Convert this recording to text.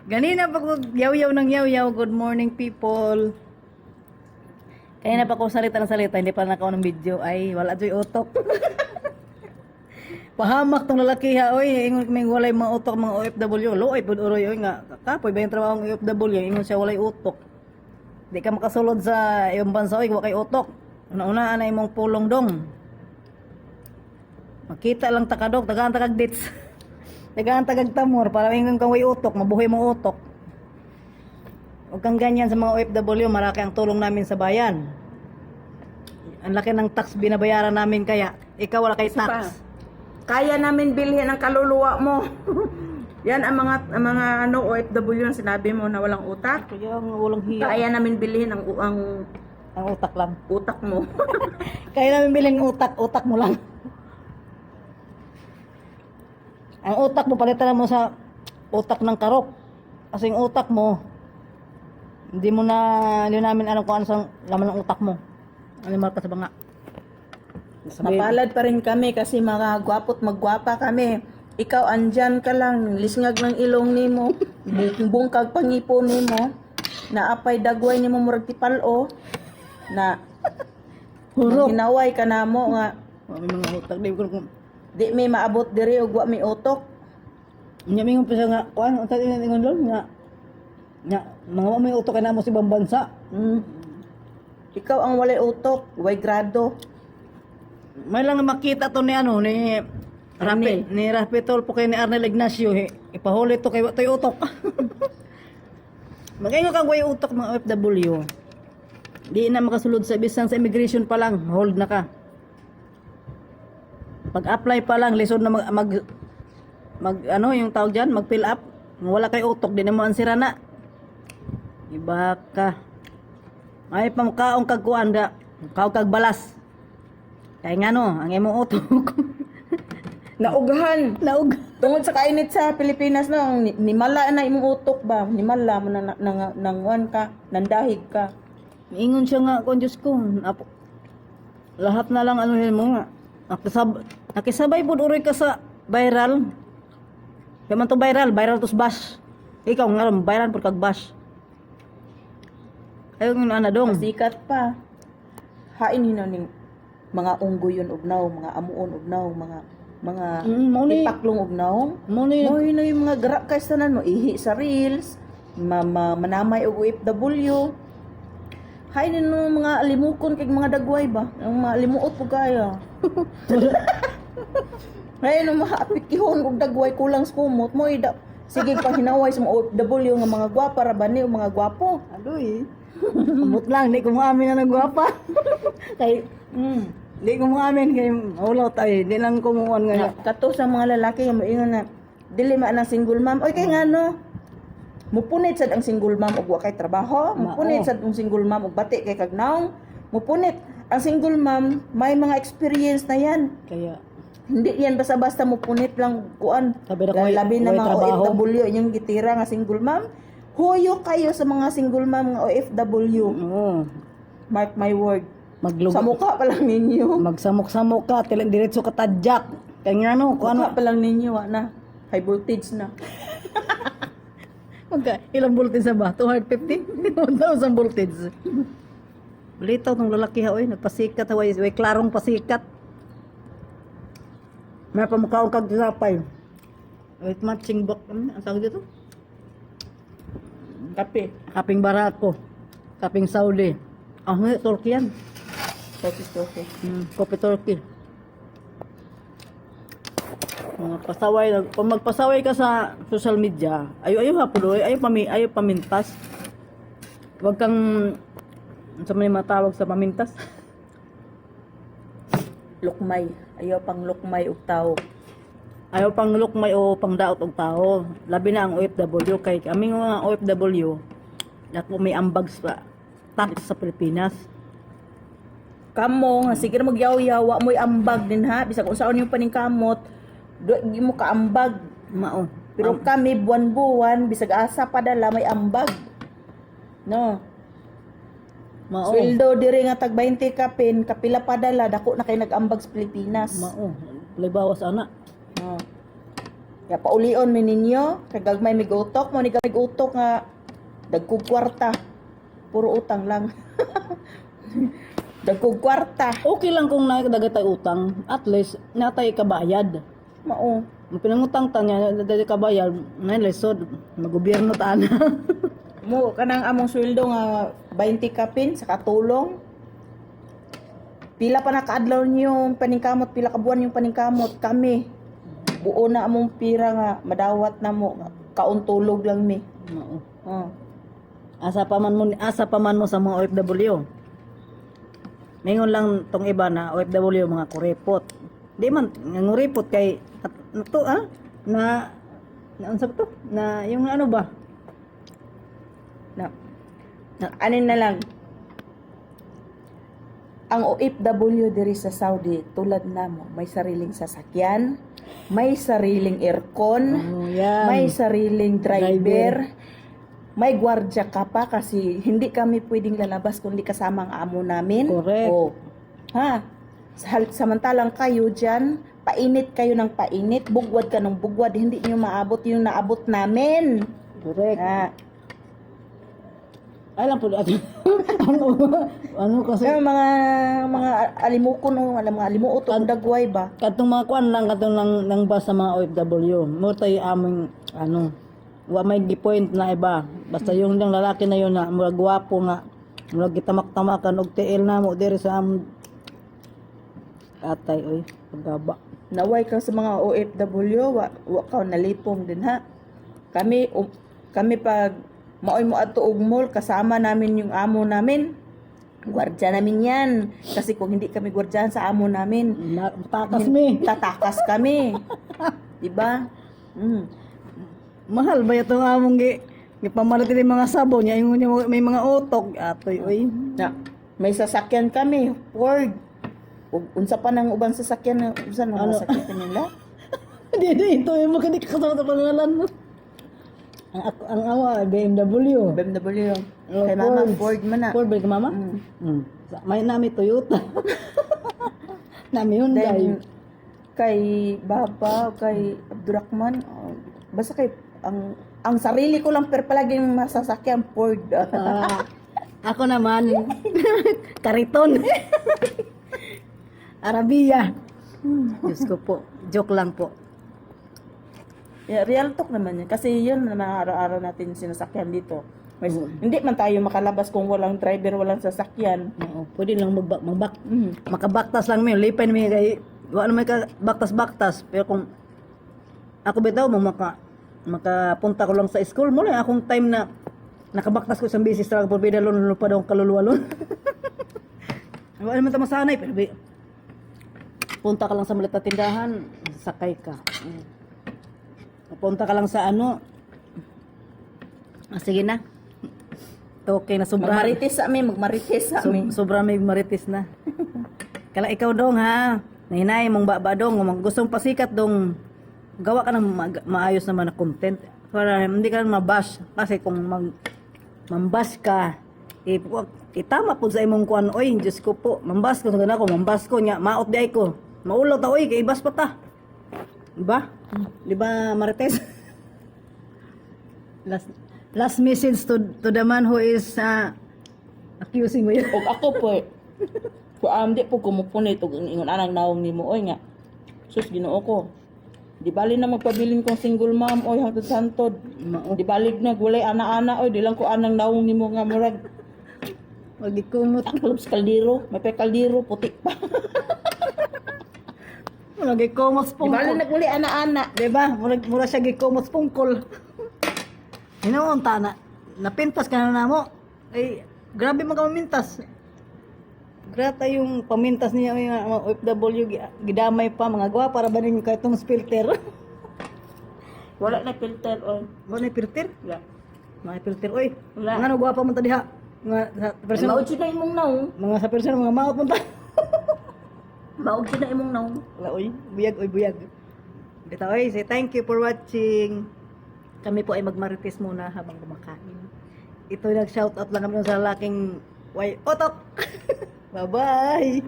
Ganina pa ko yaw-yaw ng yaw-yaw. Good morning, people. Kaya na pa ko salita ng salita, hindi pa nakaw ng video. Ay, wala joy utok. Pahamak tong lalaki ha, oy. Ingon kaming walay mga utok, mga OFW. Loy, pud uroy, oy nga. Kapoy ba yung trabaho ng OFW? Ingon siya walay utok. Di ka makasulod sa iyong bansa, oy, wa kay utok. Una-una na imong pulong dong. Makita lang takadog, tagaan takag dates. Tagaan tagag tamor, para ingon kang way utok, mabuhay mo utok. Huwag kang ganyan sa mga OFW, maraki ang tulong namin sa bayan. Ang laki ng tax binabayaran namin kaya, ikaw wala kay tax. Kaya namin bilhin ang kaluluwa mo. Yan ang mga OFW na sinabi mo na walang utak. Kaya ang walang hiya. Kaya namin bilhin ang Utak lang. utak mo. Kaya namin biling utak mo lang. Ang utak mo, palitan mo sa utak ng karok. Kasi yung utak mo, hindi namin alam kung ano sa laman ng utak mo. Animal ka sa banga. Mapalad pa rin kami kasi mga gwapo't magwapa kami. Ikaw andyan ka lang, lisngag ng ilong nimo, bungkag pangipo nimo, naapay dagway nimo murag tipalo, na Hurok. ginaway ka namo nga May mga utak. di may maabot diri og wa may utok. Mingon pa siya nga, kuan, ang tayo ingon doon nga, mga may utok na mo sa ibang bansa. Ikaw ang walay utok, way grado. May lang na makita to ni Rapi Tulfo kay ni Arnel Ignacio, ipahuli to kay Watoy utok. Magayon kang way utok mga OFW. Di na makasulod sa bisang sa immigration pa lang, hold na ka. Pag-apply pa lang, lisod na yung tawag dyan, mag-fill up. Wala kay utok, di na mo ansira na. Iba ka. Ay pamkaong kagkuan da, kag balas. Kaya nga no, ang imong utok. Naugahan. Naug. Tungod sa kainit sa Pilipinas no, nimala na imong utok ba? Nimala mo nang ka, nandahig ka. Ingon siya nga, kung Diyos ko, lahat na lang mo nga. Nakisabay po uroy ka sa viral. Kaya man to viral to bash. Ikaw nga viral po kag bash. Ayaw nga na dong. Sikat pa. Hain hinaning mga unggoyon ugnaw, mga amuon ugnaw, mga ipaklong ugnaw. Mo na yung mga gara kay sanan mo ihi sa reels, manamay og OFW. Hain no mga alimukon kay mga dagway ba? Ang mga limuot po kaya. Hain no mga apikihon og dagway kulang sa kumot mo ida. Sige pa hinaway sa mga OFW nga mga gwapa ra ba ni o mga gwapo. Adoy. Amot lang, di ko maamin na nagwapa. Kay, di ko maamin kay ulaw tayo. Di lang kumuhan nga. Kato sa mga lalaki nga moingon na dili man ang single mom. Oy kay ngano? Mupunit sad ang single mom og wa kay trabaho. Mupunit sad ang single mom og bati kay kagnaong. Mupunit ang single mom may mga experience na yan. Kaya, Hindi yan basta-basta mupunit lang kuan. Labi na mga OFW yung gitira nga single mom. Huyo kayo sa mga single mom nga OFW. Mark my word. Sa mukha pa lang ninyo. Magsamok-samok ka, diretso ka tadyak. Kaya nga no, kung Mukha pa lang ninyo, na. High voltage na. Ilang voltage na ba? 250? 1,000 voltage. Balitaw ng lalaki ha, oy, nagpasikat ha, way klarong pasikat. May pamukhaong kagdapay. Wait, matching box, ang tawag dito? Kape. Kaping Barako, kaping Saudi. Hindi, Turkey yan. Kopi. Kopi Turkey. Mga pasaway, kung magpasaway ka sa social media, ayaw hapuloy, ayaw pamintas. Huwag kang, sa may matawag sa pamintas. Lukmay. Ayaw pang lukmay og tao. Ayaw pang lukmay o pang daot og tao. Labi na ang OFW, kay kaming mga OFW, dako may ambags pa, tax sa Pilipinas. Kamo, sige na magyaw-yawa mo'y ambag din ha. Bisa kung saan yung paningkamot, di mo kaambag. Mao. Pero kami, buwan-buwan, bisag asa padala, may ambag. No. Mao. Sweldo diri nga tag 20 kapin, kapila padala, dako na kay nag-ambag sa Pilipinas. Mao. Libawas ana. No. Ya paulion mi ninyo, kay gagmay mig utok mo ni mig utok nga dagkog kwarta. Puro utang lang. Dagkog kwarta. Okay lang kung nakadagay tayo utang. At least, natay kabayad. Mao. Pinangutang ta niya, natay kabayad. Ngayon, lesod. Mag-gobyerno taan. Mo kanang among sweldo nga 20 kapin sa katulong. Pila pa nakaadlaw niyo paningkamot, pila ka buwan yung paningkamot kami. Buo na among pira nga madawat na mo, kauntulog lang mi. Oo. Oh. Asa pa man mo sa mga OFW. Mingon lang tong iba na OFW mga kuripot. Di man nguripot kay to na unsa to? Na yung ano ba? Na anin na lang. Ang OFW diri sa Saudi tulad namo, may sariling sasakyan, may sariling aircon, Oh, yan. may sariling driver, may gwardiya ka pa kasi hindi kami pwedeng lalabas kundi kasama ang amo namin. Correct. Oh. Ha? Samantalang kayo dyan, painit kayo ng painit, bugwad ka ng bugwad, hindi nyo maabot yung naabot namin. Correct. Ha? Ay lang po ano kasi Kaya mga alimukon o mga alimuot o dagway ba? katong mga kwan lang katong nang ba sa mga OFW. Mo tay aming ano wa may gipoint na iba. Basta yung lang lalaki na yun na murag gwapo nga murag gitamak-tamakan og TL na mo diri sa atay oy pagaba. Naway ka sa mga OFW, wa ka nalipong din ha. Kami pag maoy mo ato og mall, kasama namin yung amo namin. Gwardya namin yan. Kasi kung hindi kami gwardyahan sa amo namin, Takas mi. tatakas kami. Diba? Mahal ba itong among gipamalit ni mga sabon niya yung may mga utok atoy oy. Na, may sasakyan kami, Ford. Unsa pa nang ubang sasakyan, unsa nang sasakyan nila? Hindi ito yung mga kasama sa pangalan mo. Ang awa BMW. BMW. Oh, Kay mama, Ford man na. Ford ba kay mama? May nami Toyota. Nami Hyundai. Then, kay Baba, kay Abdurrahman, basta kay, ang sarili ko lang palaging masasakyan, Ford. Ako naman, Kariton. Arabia. Diyos ko po. Joke lang po. Yeah, real talk naman yan. Kasi yun na araw-araw natin sinasakyan dito. Hindi man tayo makalabas kung walang driver, walang sasakyan. Oo, pwede lang makabaktas lang mo. Lipay naman kay wala may ka baktas-baktas. Pero kung ako bitaw mo makapunta ko lang sa school mo lang akong time na nakabaktas ko sa bisis sa porbida lon pa daw kaluluwa lon. Wala man ta masanay pero punta ka lang sa maliit na tindahan, sakay ka. Punta ka lang sa ano. Sige na. Okay na sobra. Magmarites sa amin, Sobra may marites na. Kala ikaw dong ha. Nahinay mong babadong, gustong pasikat dong gawa ka ng maayos naman na content. Para hindi ka mabash. Kasi kung mambash ka, itama po sa imong kuan. Oy, Diyos ko po. Mambash ko sa ko, mambash ko niya. Maot di ay ko. Maulaw ta, oy, kay ibas pa ta. Diba? Diba, Marites? Last message to the man who is accusing mo yun. O ako po, di po kumupunit o ingon anang naong ni mo, oy nga, sus, ginoo ko. Di bali na magpabilin kong single mom, oy, hangtod santod. Di bali na gulay ana-ana, oy, di lang ko anang naong ni mo nga murag. Magikumot. Aklob sa kaldero, may kaldero, puti pa. Magikumot Di spungkol. bali na gulay ana-ana. Diba? Mura siya gikumot spungkol. Hinuunta na. Napintas ka na mo. Ay, grabe mga pamintas. Grata yung pamintas niya yung mga OFW gidamay pa mga gawa para ba ninyo kahit itong filter. Wala na filter, oy. Wala na filter? Wala. Mga filter, oy. Wala. Nga gwa pa man ta diha. Mga sa person, Maud na imong naong. mga sa person mga maot man ta. Maud na imong naong. Wala oy, buyag. Bitaw oy, say thank you for watching. Kami po ay magmarites muna habang kumakain. Ito nag-shoutout lang kami sa laking way otok. Bye-bye!